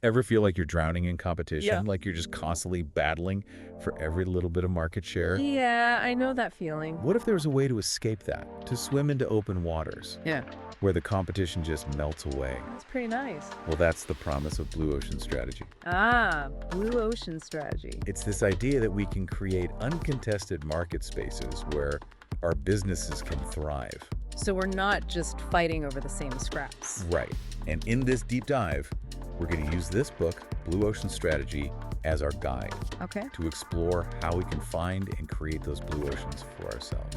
Ever feel like you're drowning in Yeah. competition? Like you're just constantly battling for every little bit of market share? Yeah, I know that feeling. What if there was a way to escape that, to swim into open waters, Yeah. where the competition just melts away? That's pretty nice. Well, that's the promise of Blue Ocean Strategy. Ah, blue ocean strategy. It's this idea that we can create uncontested market spaces where our businesses can thrive. So we're not just fighting over the same scraps. Right. And in this deep dive, we're going to use this book, Blue Ocean Strategy, as our guide Okay. to explore how we can find and create those blue oceans for ourselves.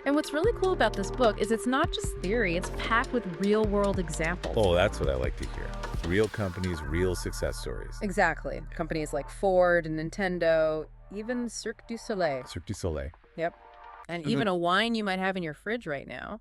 And what's really cool about this book is it's not just theory, it's packed with real-world examples. Oh, that's what I like to hear. Real companies, real success stories. Exactly. Companies like Ford and Nintendo, even Cirque du Soleil. Cirque du Soleil. Yep. And Mhm. even a wine you might have in your fridge right now.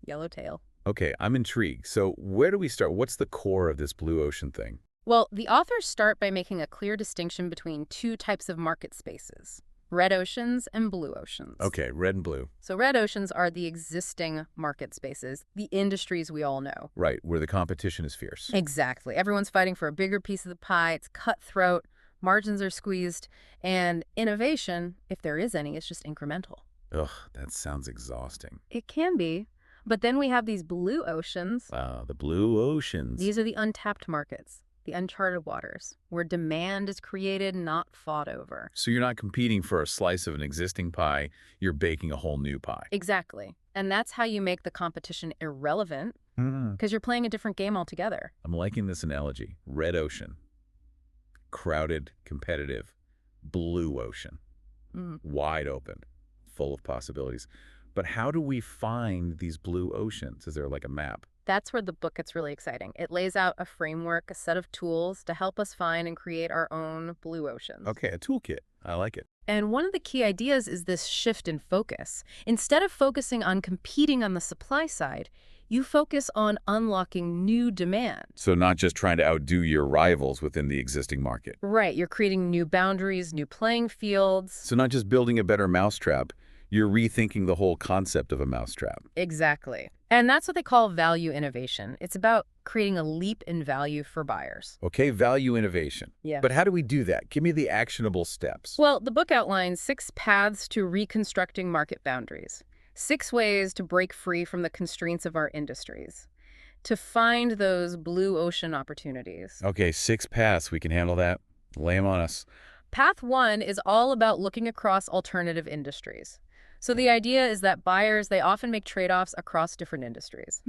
Yellowtail. Okay, I'm intrigued. So where do we start? What's the core of this blue ocean thing? Well, the authors start by making a clear distinction between two types of market spaces, red oceans and blue oceans. Okay, red and blue. So red oceans are the existing market spaces, the industries we all know. Right, where the competition is fierce. Exactly. Everyone's fighting for a bigger piece of the pie. It's cutthroat, margins are squeezed, and innovation, if there is any, is just incremental. Ugh, that sounds exhausting. It can be. But then we have these blue oceans. Wow, the blue oceans. These are the untapped markets, the uncharted waters, where demand is created, not fought over. So you're not competing for a slice of an existing pie, you're baking a whole new pie. Exactly. And that's how you make the competition irrelevant, because you're playing a different game altogether. I'm liking this analogy. Red ocean, crowded, competitive. Blue ocean, Mm. wide open, full of possibilities. But how do we find these blue oceans? Is there like a map? That's where the book gets really exciting. It lays out a framework, a set of tools to help us find and create our own blue oceans. Okay, a toolkit. I like it. And one of the key ideas is this shift in focus. Instead of focusing on competing on the supply side, you focus on unlocking new demand. So not just trying to outdo your rivals within the existing market. Right, you're creating new boundaries, new playing fields. So not just building a better mousetrap, you're rethinking the whole concept of a mousetrap. Exactly. And that's what they call value innovation. It's about creating a leap in value for buyers. Okay, value innovation. Yeah. But how do we do that? Give me the actionable steps. Well, the book outlines 6 paths to reconstructing market boundaries, 6 ways to break free from the constraints of our industries, to find those blue ocean opportunities. Okay, 6 paths. We can handle that. Lay them on us. Path 1 is all about looking across alternative industries. So the idea is that buyers, they often make trade-offs across different industries.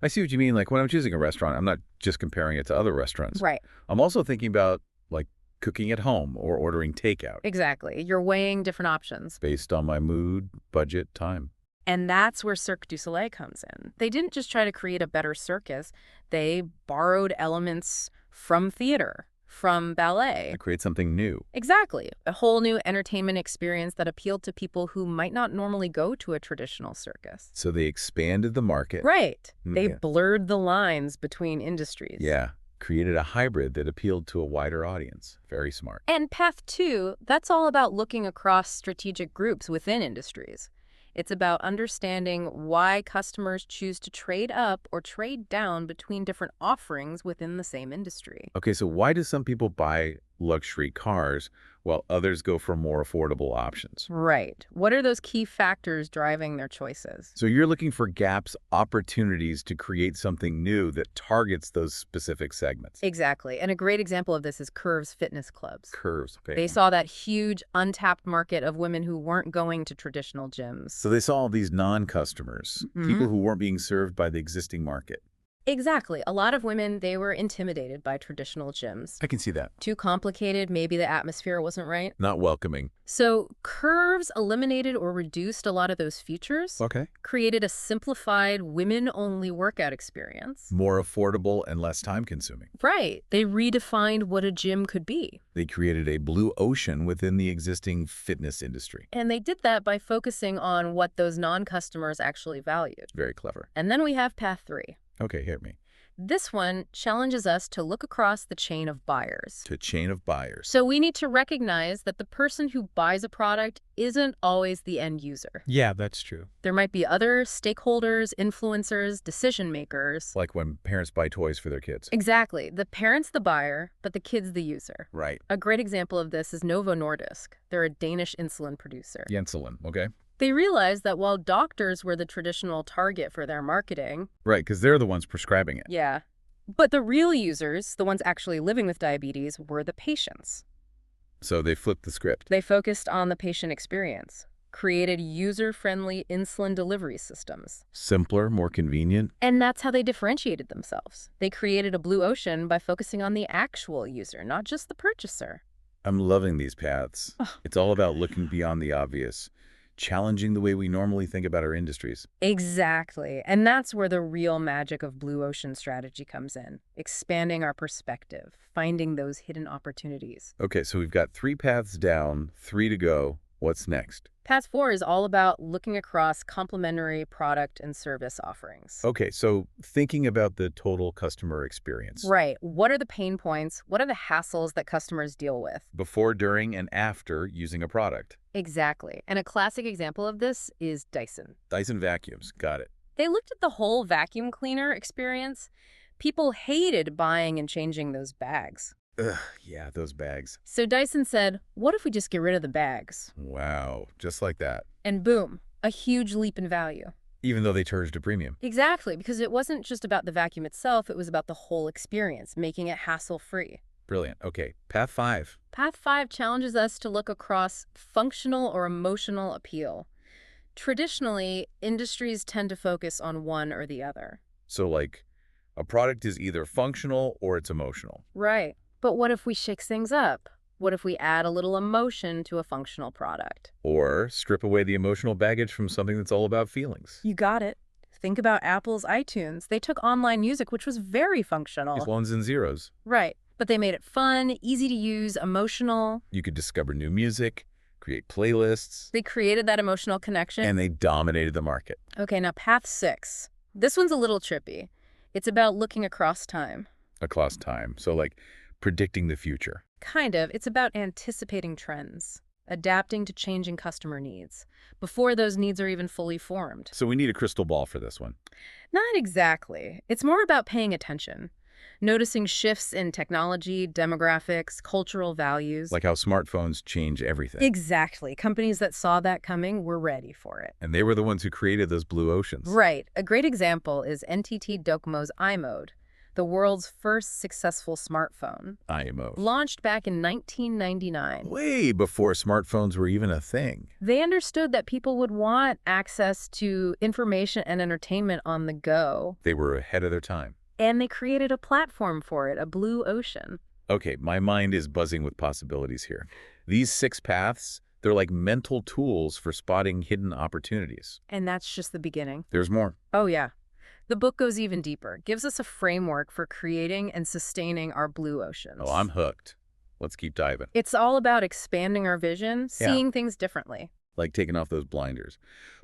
I see what you mean. Like when I'm choosing a restaurant, I'm not just comparing it to other restaurants. Right. I'm also thinking about like cooking at home or ordering takeout Exactly. You're weighing different options. based on my mood, budget, time. And that's where Cirque du Soleil comes in. They didn't just try to create a better circus. They borrowed elements from theater, from ballet. I create something new. Exactly. A whole new entertainment experience that appealed to people who might not normally go to a traditional circus. So they expanded the market. Right. They Yeah. blurred the lines between industries. Yeah. Created a hybrid that appealed to a wider audience. Very smart. And path 2, that's all about looking across strategic groups within industries. It's about understanding why customers choose to trade up or trade down between different offerings within the same industry. Okay, so why do some people buy luxury cars while others go for more affordable options? Right. What are those key factors driving their choices? So you're looking for gaps, opportunities to create something new that targets those specific segments. Exactly. And a great example of this is Curve's fitness clubs. Curves. Okay. They saw that huge untapped market of women who weren't going to traditional gyms. So they saw all these non-customers, people who weren't being served by the existing market. Exactly. A lot of women, they were intimidated by traditional gyms. I can see that. Too complicated, maybe the atmosphere wasn't right. Not welcoming. So Curves eliminated or reduced a lot of those features, Okay. created a simplified women-only workout experience. More affordable and less time-consuming. Right. They redefined what a gym could be. They created a blue ocean within the existing fitness industry. And they did that by focusing on what those non-customers actually valued. Very clever. And then we have path 3. Okay, hit me. This one challenges us to look across the chain of buyers. To chain of buyers. So we need to recognize that the person who buys a product isn't always the end user. Yeah, that's true. There might be other stakeholders, influencers, decision makers. Like when parents buy toys for their kids. Exactly. The parent's the buyer, but the kid's the user. Right. A great example of this is Novo Nordisk. They're a Danish insulin producer. Insulin, okay? They realized that while doctors were the traditional target for their marketing, Right, because they're the ones prescribing it. yeah, but the real users, the ones actually living with diabetes, were the patients. So they flipped the script. They focused on the patient experience, created user-friendly insulin delivery systems. Simpler, more convenient. And that's how they differentiated themselves. They created a blue ocean by focusing on the actual user, not just the purchaser. I'm loving these paths. It's all about looking beyond the obvious, challenging the way we normally think about our industries. Exactly. And that's where the real magic of blue ocean strategy comes in, expanding our perspective, finding those hidden opportunities. Okay, so we've got 3 paths down, 3 to go. What's next? Path 4 is all about looking across complementary product and service offerings. Okay, so thinking about the total customer experience. Right. What are the pain points? What are the hassles that customers deal with? Before, during, and after using a product. Exactly. And a classic example of this is Dyson. Dyson vacuums, got it. They looked at the whole vacuum cleaner experience. People hated buying and changing those bags. Ugh, yeah, those bags. So Dyson said, what if we just get rid of the bags? Wow, just like that. And boom, a huge leap in value. Even though they charged a premium. Exactly, because it wasn't just about the vacuum itself, it was about the whole experience, making it hassle-free. Brilliant. Okay, path 5. Path 5 challenges us to look across functional or emotional appeal. Traditionally, industries tend to focus on one or the other. So like, a product is either functional or it's emotional. Right. But what if we shake things up? What if we add a little emotion to a functional product? Or strip away the emotional baggage from something that's all about feelings. You got it. Think about Apple's iTunes. They took online music, which was very functional. These ones and zeros. Right. But they made it fun, easy to use, emotional. You could discover new music, create playlists. They created that emotional connection. And they dominated the market. Okay, now path 6. This one's a little trippy. It's about looking across time. Across time. So like, predicting the future. Kind of. It's about anticipating trends, adapting to changing customer needs, before those needs are even fully formed. So we need a crystal ball for this one. Not exactly. It's more about paying attention, noticing shifts in technology, demographics, cultural values. Like how smartphones change everything. Exactly. Companies that saw that coming were ready for it. And they were the ones who created those blue oceans. Right. A great example is NTT Docomo's iMode, the world's first successful smartphone. IMO. Launched back in 1999. Way before smartphones were even a thing. They understood that people would want access to information and entertainment on the go. They were ahead of their time. And they created a platform for it, a blue ocean. Okay, my mind is buzzing with possibilities here. These 6 paths, they're like mental tools for spotting hidden opportunities. And that's just the beginning. There's more. Oh, yeah. The book goes even deeper, gives us a framework for creating and sustaining our blue oceans. Oh, I'm hooked. Let's keep diving. It's all about expanding our vision, seeing things differently. Like taking off those blinders.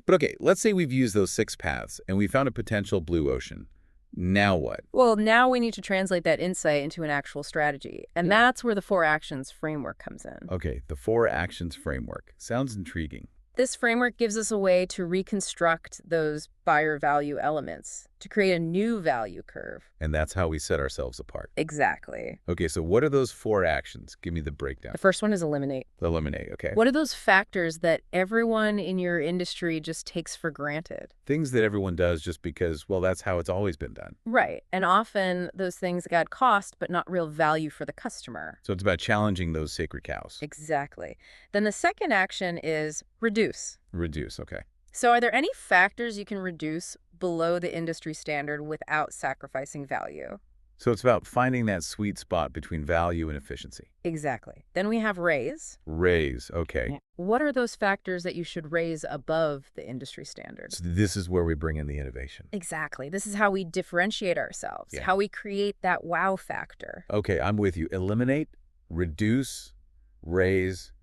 But okay, let's say we've used those 6 paths and we found a potential blue ocean. Now what? Well, now we need to translate that insight into an actual strategy. And that's where the 4 actions framework comes in. Okay, the 4 actions framework. Sounds intriguing. This framework gives us a way to reconstruct those buyer value elements, to create a new value curve. And that's how we set ourselves apart. Exactly. Okay, so what are those 4 actions? Give me the breakdown. The first one is eliminate. Eliminate, okay. What are those factors that everyone in your industry just takes for granted? Things that everyone does just because, well, that's how it's always been done. Right. And often those things got cost, but not real value for the customer. So it's about challenging those sacred cows. Exactly. Then the second action is reduce. Reduce, okay. So are there any factors you can reduce below the industry standard without sacrificing value? So it's about finding that sweet spot between value and efficiency. Exactly. Then we have raise. Raise, okay. What are those factors that you should raise above the industry standard? So this is where we bring in the innovation. Exactly. This is how we differentiate ourselves, Yeah. how we create that wow factor. Okay, I'm with you. Eliminate, reduce, raise.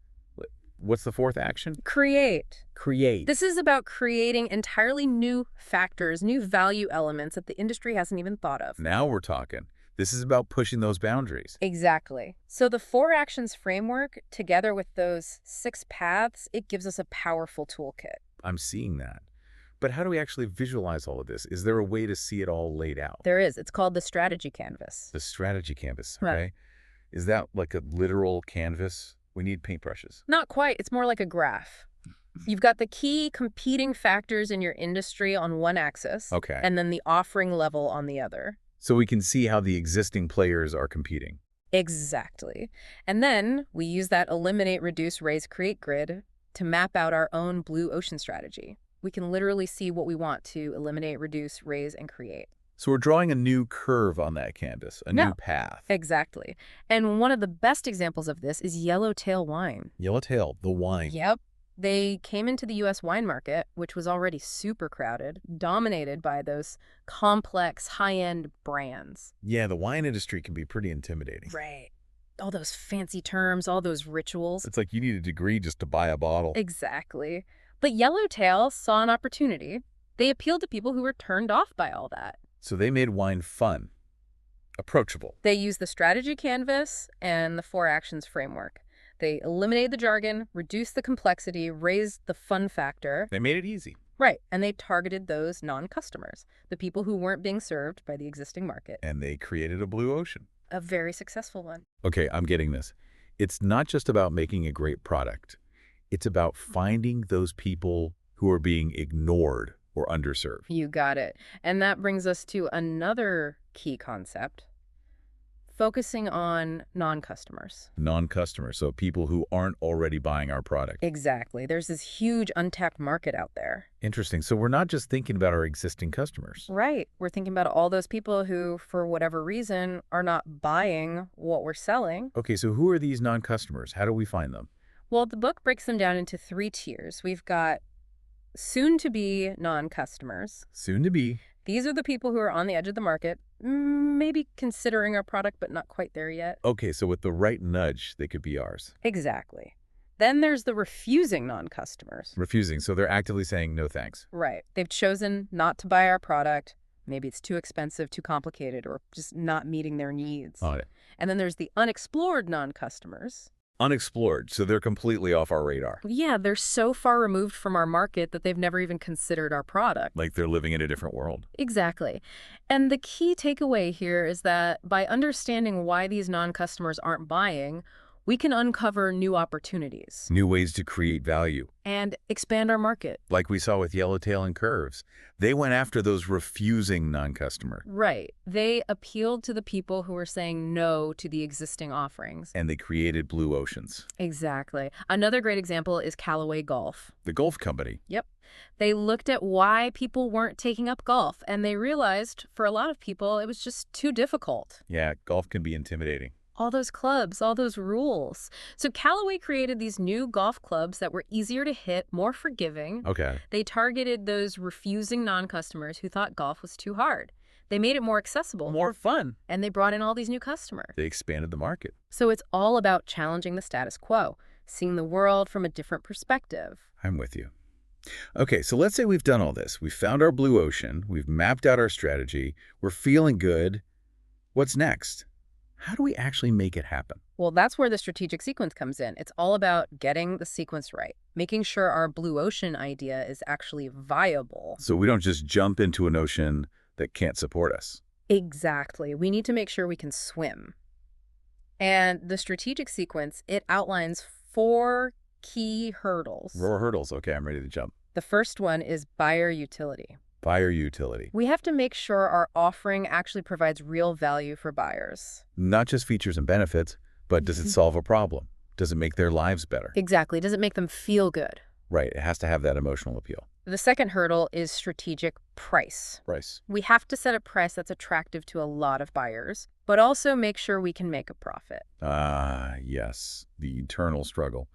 what's the fourth action? Create. Create. This is about creating entirely new factors, new value elements that the industry hasn't even thought of. Now we're talking. This is about pushing those boundaries. Exactly. So the 4 actions framework, together with those 6 paths, it gives us a powerful toolkit. I'm seeing that. But how do we actually visualize all of this? Is there a way to see it all laid out? There is. It's called the strategy canvas. The strategy canvas, Right. okay? Is that like a literal canvas? We need paintbrushes. Not quite. It's more like a graph. You've got the key competing factors in your industry on one axis, Okay. and then the offering level on the other. So we can see how the existing players are competing. Exactly. And then we use that eliminate, reduce, raise, create grid to map out our own blue ocean strategy. We can literally see what we want to eliminate, reduce, raise, and create. So we're drawing a new curve on that canvas, a new path. Exactly. And one of the best examples of this is Yellowtail wine. Yellowtail, the wine. Yep. They came into the U.S. wine market, which was already super crowded, dominated by those complex, high-end brands. Yeah, the wine industry can be pretty intimidating. Right. All those fancy terms, all those rituals. It's like you need a degree just to buy a bottle. Exactly. But Yellowtail saw an opportunity. They appealed to people who were turned off by all that. So they made wine fun, approachable. They used the strategy canvas and the 4 actions framework. They eliminated the jargon, reduced the complexity, raised the fun factor. They made it easy. Right. And they targeted those non-customers, the people who weren't being served by the existing market. And they created a blue ocean. A very successful one. Okay, I'm getting this. It's not just about making a great product. It's about finding those people who are being ignored or underserved. You got it. And that brings us to another key concept. Focusing on non-customers. Non-customers, so people who aren't already buying our product. Exactly. There's this huge untapped market out there. Interesting. So we're not just thinking about our existing customers. Right. We're thinking about all those people who, for whatever reason, are not buying what we're selling. Okay, so who are these non-customers? How do we find them? Well, the book breaks them down into 3 tiers. We've got soon-to-be non-customers. Soon to be. These are the people who are on the edge of the market, maybe considering our product, but not quite there yet. Okay, so with the right nudge, they could be ours. Exactly. Then there's the refusing non-customers. Refusing, so they're actively saying no thanks. Right. They've chosen not to buy our product. Maybe it's too expensive, too complicated, or just not meeting their needs. On it. And then there's the unexplored non-customers. Unexplored, so they're completely off our radar. Yeah, they're so far removed from our market that they've never even considered our product. Like they're living in a different world. Exactly. And the key takeaway here is that by understanding why these non-customers aren't buying, we can uncover new opportunities. New ways to create value. And expand our market. Like we saw with Yellowtail and Curves. They went after those refusing non-customer. Right. They appealed to the people who were saying no to the existing offerings. And they created blue oceans. Exactly. Another great example is Callaway Golf. The golf company. Yep. They looked at why people weren't taking up golf, and they realized for a lot of people it was just too difficult. Yeah, golf can be intimidating. All those clubs, all those rules. So Callaway created these new golf clubs that were easier to hit, more forgiving. Okay. They targeted those refusing non-customers who thought golf was too hard. They made it more accessible. More fun. And they brought in all these new customers. They expanded the market. So it's all about challenging the status quo, seeing the world from a different perspective. I'm with you. Okay, so let's say we've done all this. We've found our blue ocean. We've mapped out our strategy. We're feeling good. What's next? How do we actually make it happen? Well, that's where the strategic sequence comes in. It's all about getting the sequence right, making sure our blue ocean idea is actually viable. So we don't just jump into an ocean that can't support us. Exactly. We need to make sure we can swim. And the strategic sequence, it outlines 4 key hurdles. 4 hurdles. Okay, I'm ready to jump. The first one is buyer utility. Buyer utility. We have to make sure our offering actually provides real value for buyers. Not just features and benefits, but does it solve a problem? Does it make their lives better? Exactly. Does it make them feel good? Right, it has to have that emotional appeal. The second hurdle is strategic price. Price. We have to set a price that's attractive to a lot of buyers, but also make sure we can make a profit. Ah, yes, the eternal struggle.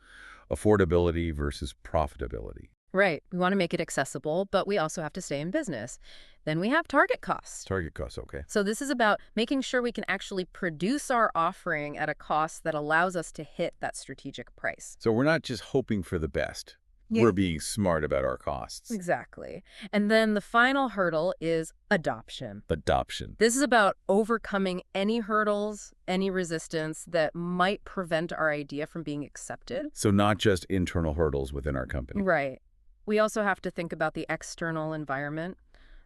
Affordability versus profitability. Right. We want to make it accessible, but we also have to stay in business. Then we have target costs. Target costs, okay. So this is about making sure we can actually produce our offering at a cost that allows us to hit that strategic price. So we're not just hoping for the best. Yeah. We're being smart about our costs. Exactly. And then the final hurdle is adoption. Adoption. This is about overcoming any hurdles, any resistance that might prevent our idea from being accepted. So not just internal hurdles within our company. Right. We also have to think about the external environment,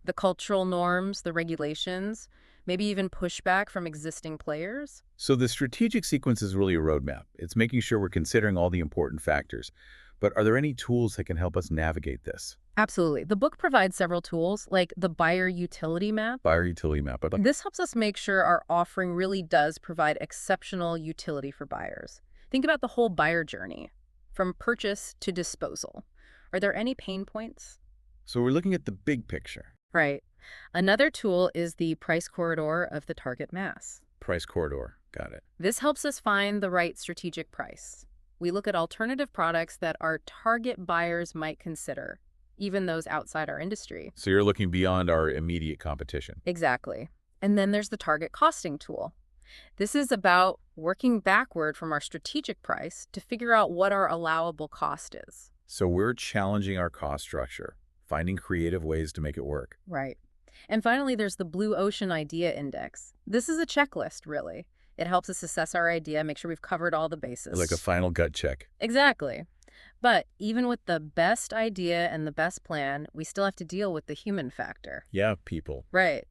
the cultural norms, the regulations, maybe even pushback from existing players. So the strategic sequence is really a roadmap. It's making sure we're considering all the important factors. But are there any tools that can help us navigate this? Absolutely. The book provides several tools, like the buyer utility map. Buyer utility map. This helps us make sure our offering really does provide exceptional utility for buyers. Think about the whole buyer journey, from purchase to disposal. Are there any pain points? So we're looking at the big picture. Right. Another tool is the price corridor of the target mass. Price corridor. Got it. This helps us find the right strategic price. We look at alternative products that our target buyers might consider, even those outside our industry. So you're looking beyond our immediate competition. Exactly. And then there's the target costing tool. This is about working backward from our strategic price to figure out what our allowable cost is. So we're challenging our cost structure, finding creative ways to make it work. Right. And finally, there's the Blue Ocean Idea Index. This is a checklist, really. It helps us assess our idea, make sure we've covered all the bases. Like a final gut check. Exactly. But even with the best idea and the best plan, we still have to deal with the human factor. Yeah, people. Right.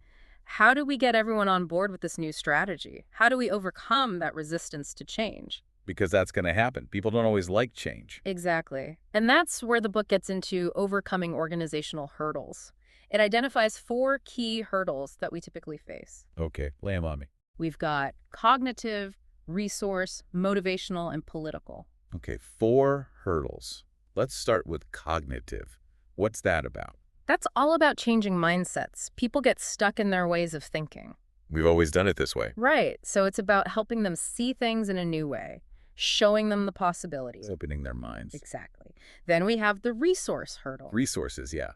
How do we get everyone on board with this new strategy? How do we overcome that resistance to change? Because that's going to happen. People don't always like change. Exactly. And that's where the book gets into overcoming organizational hurdles. It identifies 4 key hurdles that we typically face. Okay, lay 'em on me. We've got cognitive, resource, motivational, and political. Okay, 4 hurdles. Let's start with cognitive. What's that about? That's all about changing mindsets. People get stuck in their ways of thinking. We've always done it this way. Right. So it's about helping them see things in a new way, showing them the possibilities. Opening their minds. Exactly. Then we have the resource hurdle. Resources, yeah.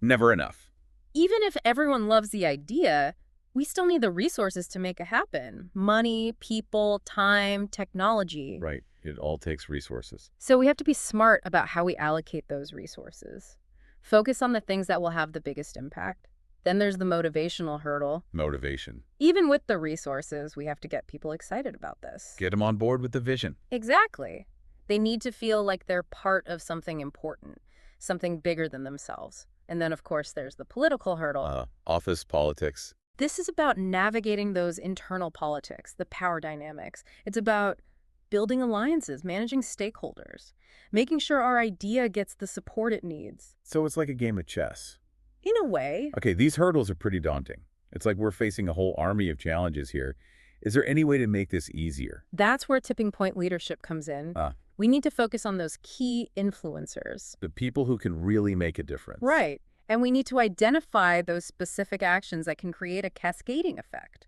Never enough. Even if everyone loves the idea, we still need the resources to make it happen. Money, people, time, technology. Right. It all takes resources. So we have to be smart about how we allocate those resources. Focus on the things that will have the biggest impact. Then there's the motivational hurdle. Motivation. Even with the resources, we have to get people excited about this. Get them on board with the vision. Exactly. They need to feel like they're part of something important, something bigger than themselves. And then, of course, there's the political hurdle. Office politics. This is about navigating those internal politics, the power dynamics. It's about building alliances, managing stakeholders, making sure our idea gets the support it needs. So it's like a game of chess. In a way. Okay, these hurdles are pretty daunting. It's like we're facing a whole army of challenges here. Is there any way to make this easier? That's where tipping point leadership comes in. We need to focus on those key influencers. The people who can really make a difference. Right. And we need to identify those specific actions that can create a cascading effect.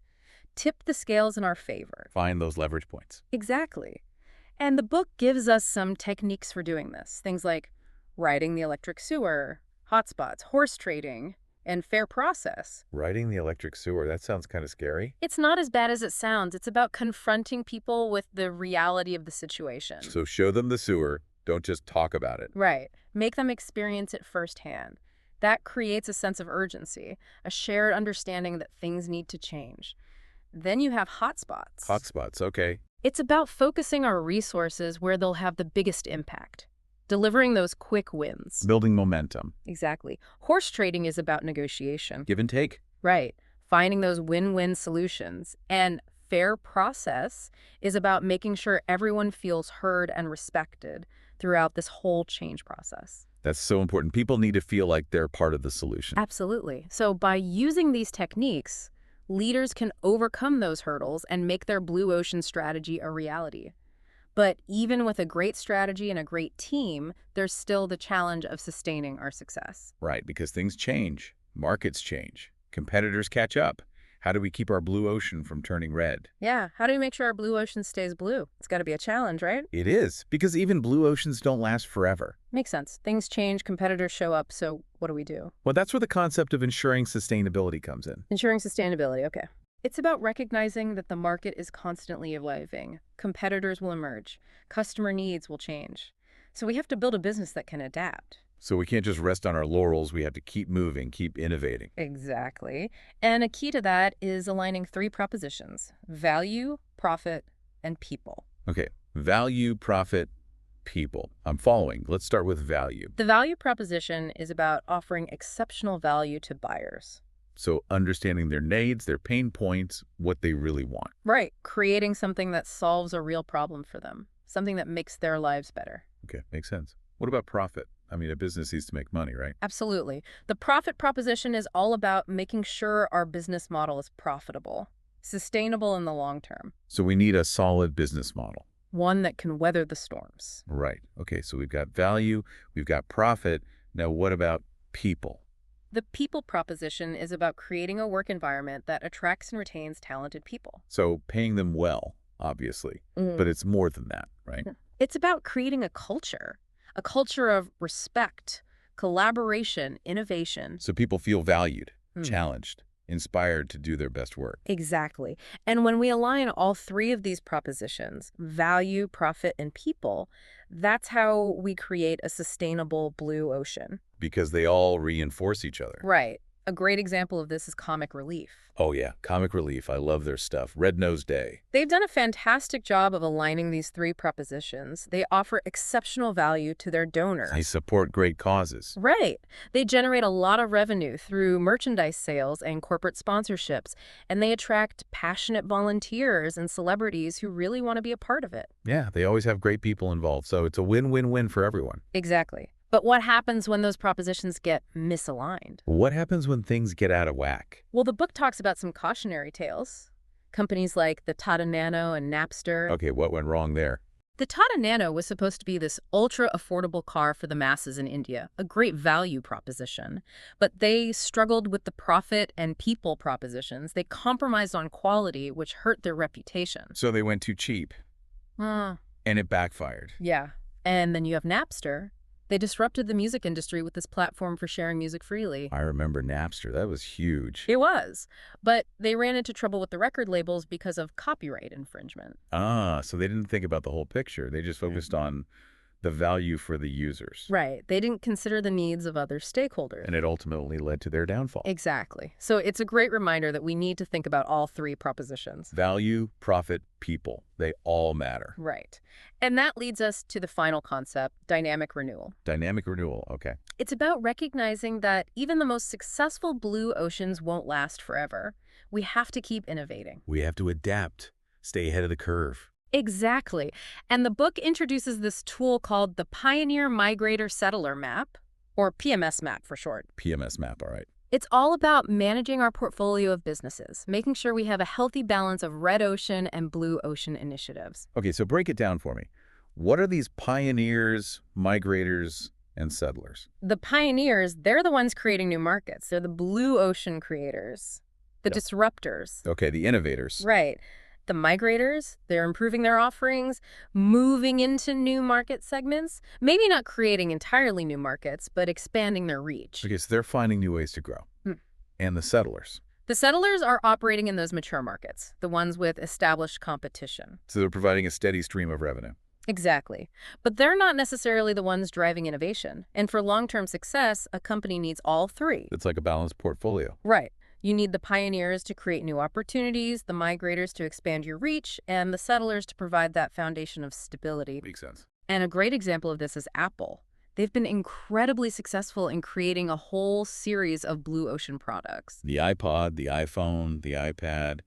Tip the scales in our favor. Find those leverage points. Exactly. And the book gives us some techniques for doing this. Things like riding the electric sewer, hotspots, horse trading, and fair process. Riding the electric sewer, that sounds kind of scary. It's not as bad as it sounds. It's about confronting people with the reality of the situation. So show them the sewer. Don't just talk about it. Right. Make them experience it firsthand. That creates a sense of urgency, a shared understanding that things need to change. Then you have hotspots. Hotspots, okay. It's about focusing our resources where they'll have the biggest impact, delivering those quick wins. Building momentum. Exactly. Horse trading is about negotiation. Give and take. Right. Finding those win-win solutions. And fair process is about making sure everyone feels heard and respected throughout this whole change process. That's so important. People need to feel like they're part of the solution. Absolutely. So by using these techniques, leaders can overcome those hurdles and make their blue ocean strategy a reality. But even with a great strategy and a great team, there's still the challenge of sustaining our success. Right, because things change. Markets change. Competitors catch up. How do we keep our blue ocean from turning red? Yeah, how do we make sure our blue ocean stays blue? It's got to be a challenge, right? It is, because even blue oceans don't last forever. Makes sense. Things change, competitors show up, so what do we do? Well, that's where the concept of ensuring sustainability comes in. Ensuring sustainability, okay. It's about recognizing that the market is constantly evolving. Competitors will emerge. Customer needs will change. So we have to build a business that can adapt. So we can't just rest on our laurels. We have to keep moving, keep innovating. Exactly. And a key to that is aligning three propositions: value, profit, and people. Okay, value, profit, people. I'm following. Let's start with value. The value proposition is about offering exceptional value to buyers. So understanding their needs, their pain points, what they really want. Right. Creating something that solves a real problem for them, something that makes their lives better. Okay, makes sense. What about profit? I mean, a business needs to make money, right? Absolutely. The profit proposition is all about making sure our business model is profitable, sustainable in the long term, So we need a solid business model. one that can weather the storms. Right. Okay, so we've got value, we've got profit. Now what about people? The people proposition is about creating a work environment that attracts and retains talented people. So paying them well, obviously, but it's more than that, right? It's about creating a culture of respect, collaboration, innovation. So people feel valued, challenged, inspired to do their best work. Exactly. And when we align all three of these propositions, value, profit, and people, that's how we create a sustainable blue ocean. Because they all reinforce each other. Right. A great example of this is Comic Relief. Oh yeah, Comic Relief. I love their stuff. Red Nose Day. They've done a fantastic job of aligning these three propositions. They offer exceptional value to their donors. They support great causes. Right. They generate a lot of revenue through merchandise sales and corporate sponsorships, and they attract passionate volunteers and celebrities who really want to be a part of it. Yeah, they always have great people involved, so it's a win-win-win for everyone. Exactly. But what happens when those propositions get misaligned? What happens when things get out of whack? Well, the book talks about some cautionary tales. Companies like the Tata Nano and Napster. Okay, what went wrong there? The Tata Nano was supposed to be this ultra-affordable car for the masses in India, a great value proposition. But they struggled with the profit and people propositions. They compromised on quality, which hurt their reputation. So they went too cheap, and it backfired. Yeah. And then you have Napster. They disrupted the music industry with this platform for sharing music freely. I remember Napster. That was huge. It was. But they ran into trouble with the record labels because of copyright infringement. Ah, so they didn't think about the whole picture. They just focused on the value for the users. Right. They didn't consider the needs of other stakeholders. And it ultimately led to their downfall. Exactly. So it's a great reminder that we need to think about all three propositions. Value, profit, people. They all matter. Right. And that leads us to the final concept, dynamic renewal. Dynamic renewal, okay. It's about recognizing that even the most successful blue oceans won't last forever. We have to keep innovating. We have to adapt, stay ahead of the curve. Exactly. And the book introduces this tool called the Pioneer Migrator Settler Map, or PMS map for short. PMS map, all right. It's all about managing our portfolio of businesses, making sure we have a healthy balance of red ocean and blue ocean initiatives. Okay, so break it down for me. What are these pioneers, migrators, and settlers? The pioneers, they're the ones creating new markets. They're the blue ocean creators, the disruptors. Okay, the innovators. Right. The migrators, they're improving their offerings, moving into new market segments, maybe not creating entirely new markets, but expanding their reach. Okay, so they're finding new ways to grow. And the settlers. The settlers are operating in those mature markets, the ones with established competition. So they're providing a steady stream of revenue. Exactly. But they're not necessarily the ones driving innovation. And for long-term success, a company needs all three. It's like a balanced portfolio. Right. You need the pioneers to create new opportunities, the migrators to expand your reach, and the settlers to provide that foundation of stability. Makes sense. And a great example of this is Apple. They've been incredibly successful in creating a whole series of blue ocean products. The iPod, the iPhone, the iPad,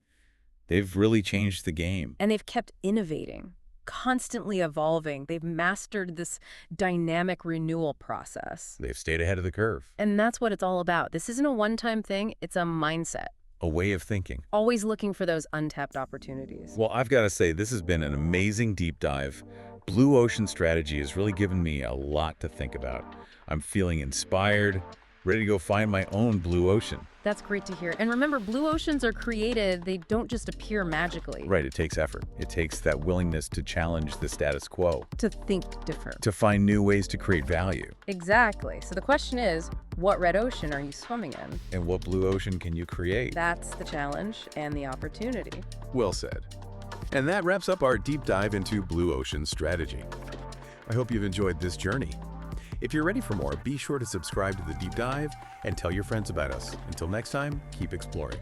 they've really changed the game. And they've kept innovating, constantly evolving. They've mastered this dynamic renewal process. They've stayed ahead of the curve. And that's what it's all about. This isn't a one-time thing. It's a mindset. A way of thinking. Always looking for those untapped opportunities. Well, I've got to say, this has been an amazing deep dive. Blue Ocean Strategy has really given me a lot to think about. I'm feeling inspired, Ready to go find my own blue ocean. That's great to hear. And remember, blue oceans are created, they don't just appear magically. Right, it takes effort. It takes that willingness to challenge the status quo, To think different. to find new ways to create value. Exactly. So the question is, what red ocean are you swimming in? And what blue ocean can you create? That's the challenge and the opportunity. Well said. And that wraps up our deep dive into blue ocean strategy. I hope you've enjoyed this journey. If you're ready for more, be sure to subscribe to the deep dive and tell your friends about us. Until next time, keep exploring.